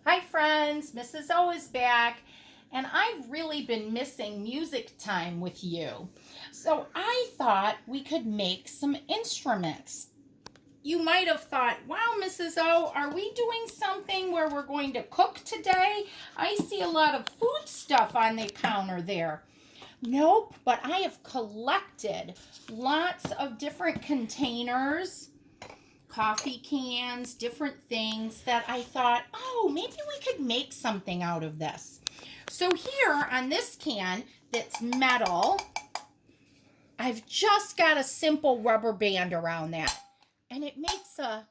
Hi friends, Mrs. O is back, and I've really been missing music time with you. So I thought we could make some instruments. You might have thought, wow, Mrs. O, are we doing something where we're going to cook today? I see a lot of food stuff on the counter there. Nope, but I have collected lots of different containers, coffee cans, different things that I thought, oh, maybe we could make something out of this. So here on this can that's metal, I've just got a simple rubber band around that. And it makes a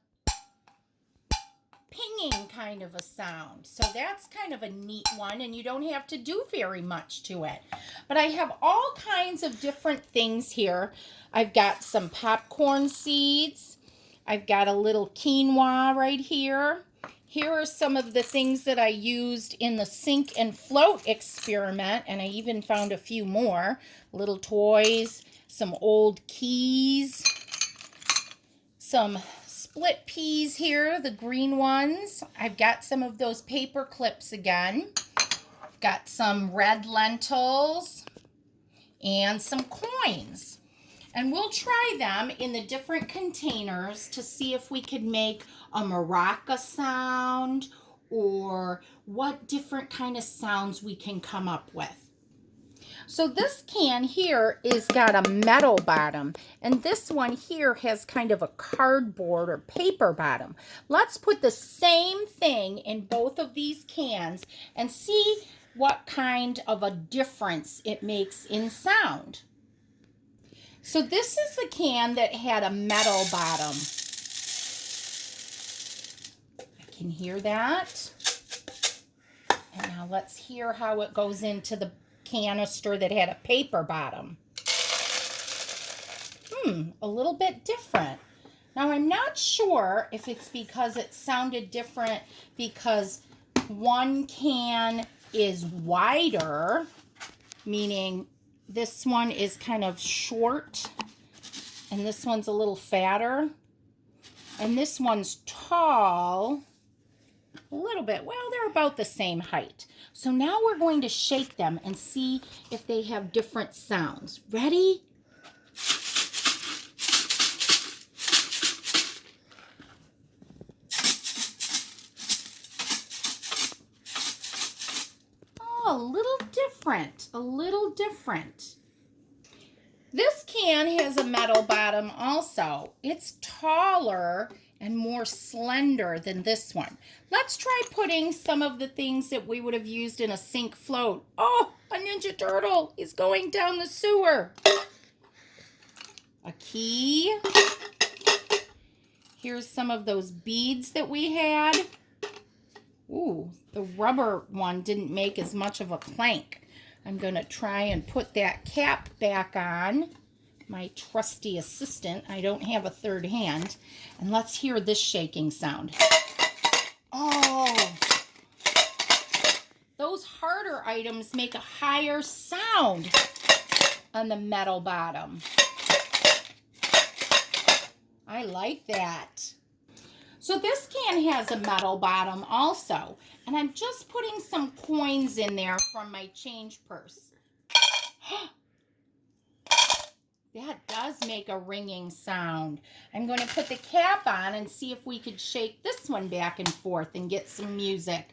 pinging kind of a sound. So that's kind of a neat one, and you don't have to do very much to it. But I have all kinds of different things here. I've got some popcorn seeds. I've got a little quinoa right here. Here are some of the things that I used in the sink and float experiment, and I even found a few more. Little toys, some old keys, some split peas here, the green ones. I've got some of those paper clips again. I've got some red lentils and some coins. And we'll try them in the different containers to see if we could make a maraca sound or what different kind of sounds we can come up with. So this can here is got a metal bottom, and this one here has kind of a cardboard or paper bottom. Let's put the same thing in both of these cans and see what kind of a difference it makes in sound. So this is the can that had a metal bottom. I can hear that. And now let's hear how it goes into the canister that had a paper bottom. A little bit different. Now I'm not sure if it's because it sounded different because one can is wider, meaning this one is kind of short and this one's a little fatter, and this one's tall a little bit. Well, they're about the same height. So now we're going to shake them and see if they have different sounds. Ready? Oh, a little different, a little different. This can has a metal bottom also. It's taller and more slender than this one. Let's try putting some of the things that we would have used in a sink float. Oh, a Ninja Turtle is going down the sewer. A key. Here's some of those beads that we had. Ooh, the rubber one didn't make as much of a clank. I'm going to try and put that cap back on. My trusty assistant. I don't have a third hand. And let's hear this shaking sound. Oh, those harder items make a higher sound on the metal bottom. I like that. So this can has a metal bottom also, and I'm just putting some coins in there from my change purse. That does make a ringing sound. I'm going to put the cap on and see if we could shake this one back and forth and get some music.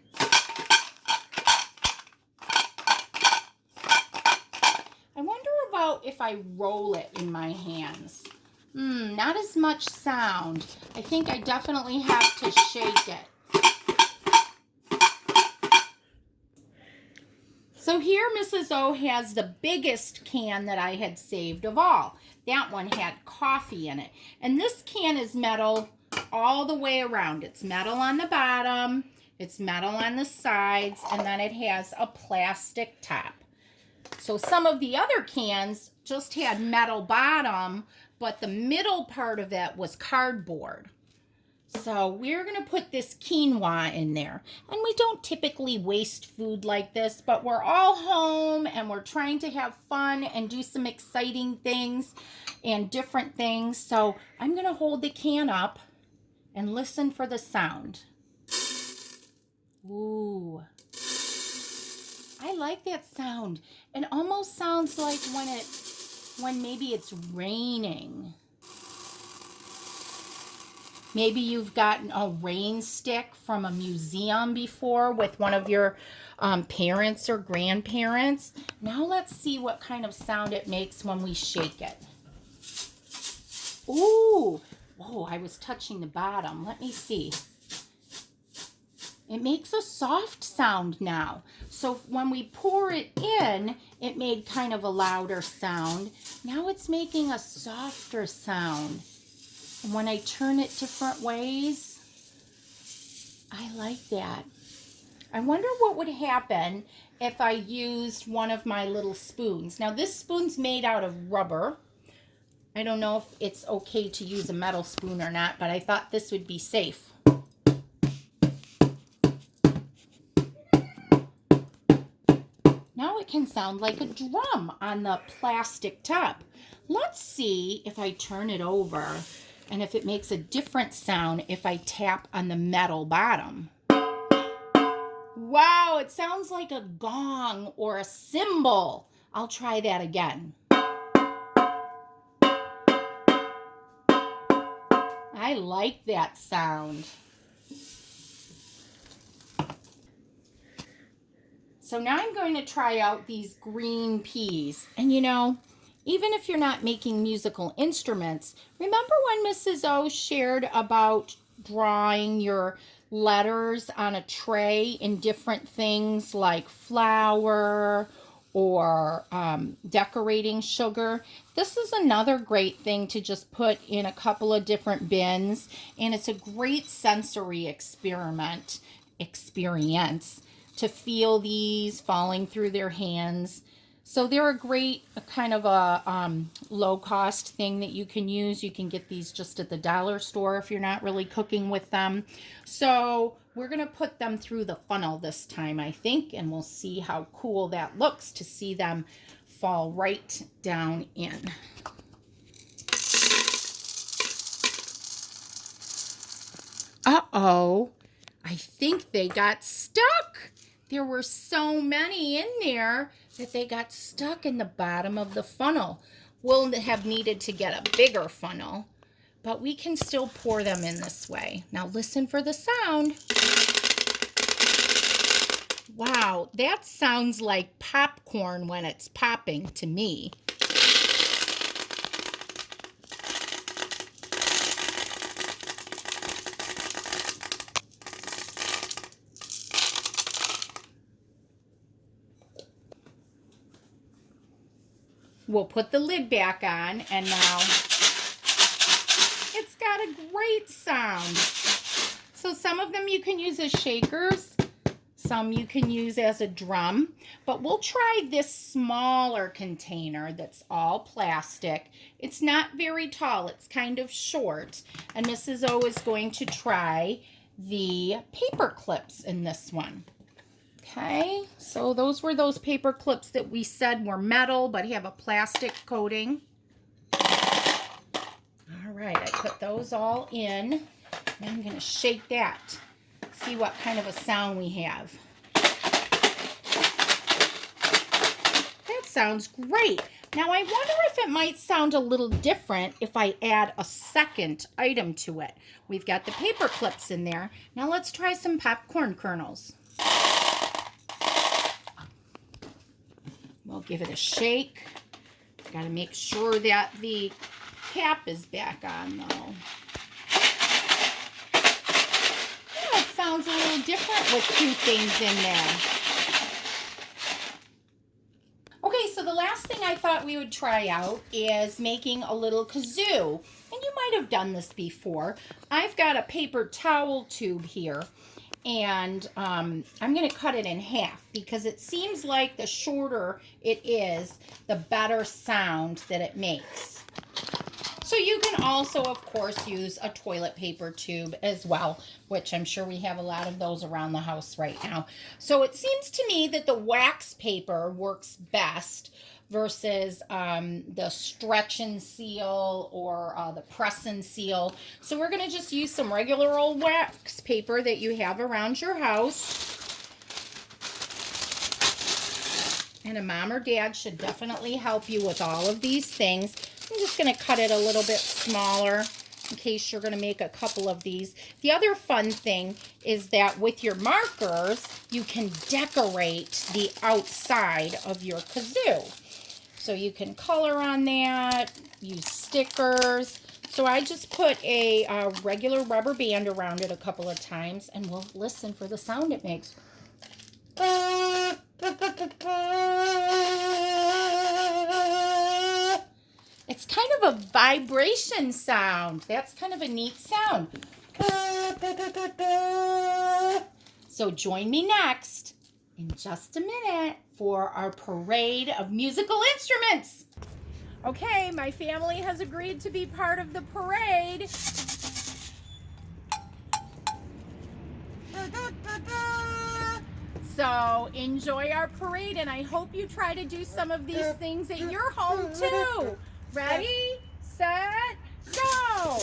I wonder about if I roll it in my hands. Not as much sound. I think I definitely have to shake it. So here Mrs. O has the biggest can that I had saved of all. That one had coffee in it. And this can is metal all the way around. It's metal on the bottom, it's metal on the sides, and then it has a plastic top. So some of the other cans just had metal bottom, but the middle part of it was cardboard. So we're going to put this quinoa in there. And we don't typically waste food like this, but we're all home and we're trying to have fun and do some exciting things and different things. So I'm going to hold the can up and listen for the sound. Ooh. like that sound. It almost sounds like when maybe it's raining. Maybe you've gotten a rain stick from a museum before with one of your parents or grandparents. Now let's see what kind of sound it makes when we shake it. Ooh, whoa, I was touching the bottom. Let me see. It makes a soft sound now. So when we pour it in, it made kind of a louder sound. Now it's making a softer sound. And when I turn it different ways, I like that. I wonder what would happen if I used one of my little spoons. Now this spoon's made out of rubber. I don't know if it's okay to use a metal spoon or not, but I thought this would be safe. Now it can sound like a drum on the plastic top. Let's see if I turn it over and if it makes a different sound if I tap on the metal bottom. Wow, it sounds like a gong or a cymbal. I'll try that again. I like that sound. So now I'm going to try out these green peas. And you know, even if you're not making musical instruments, remember when Mrs. O shared about drawing your letters on a tray in different things like flour or decorating sugar? This is another great thing to just put in a couple of different bins, and it's a great sensory experience to feel these falling through their hands. So they're a great kind of a low-cost thing that you can use. You can get these just at the dollar store if you're not really cooking with them. So we're going to put them through the funnel this time, I think, and we'll see how cool that looks to see them fall right down in. Uh-oh, I think they got stuck. There were so many in there that they got stuck in the bottom of the funnel. We'll have needed to get a bigger funnel, but we can still pour them in this way. Now listen for the sound. Wow, that sounds like popcorn when it's popping to me. We'll put the lid back on, and now it's got a great sound. So some of them you can use as shakers, some you can use as a drum, but we'll try this smaller container that's all plastic. It's not very tall, it's kind of short, and Mrs. O is going to try the paper clips in this one. Okay, so those were those paper clips that we said were metal but have a plastic coating. All right, I put those all in. Now I'm going to shake that. See what kind of a sound we have. That sounds great. Now I wonder if it might sound a little different if I add a second item to it. We've got the paper clips in there. Now let's try some popcorn kernels. We'll give it a shake. Got to make sure that the cap is back on, though. Yeah, it sounds a little different with two things in there. Okay, so the last thing I thought we would try out is making a little kazoo. And you might have done this before. I've got a paper towel tube here. And I'm going to cut it in half because it seems like the shorter it is, the better sound that it makes. So you can also, of course, use a toilet paper tube as well, which I'm sure we have a lot of those around the house right now. So it seems to me that the wax paper works best versus the stretch and seal or the press and seal. So we're going to just use some regular old wax paper that you have around your house. And a mom or dad should definitely help you with all of these things. I'm just going to cut it a little bit smaller in case you're going to make a couple of these. The other fun thing is that with your markers, you can decorate the outside of your kazoo. So you can color on that, use stickers. So I just put a regular rubber band around it a couple of times, and we'll listen for the sound it makes. It's kind of a vibration sound. That's kind of a neat sound. So join me next in just a minute for our parade of musical instruments. Okay, my family has agreed to be part of the parade. So enjoy our parade, and I hope you try to do some of these things at your home too. Ready, set, go!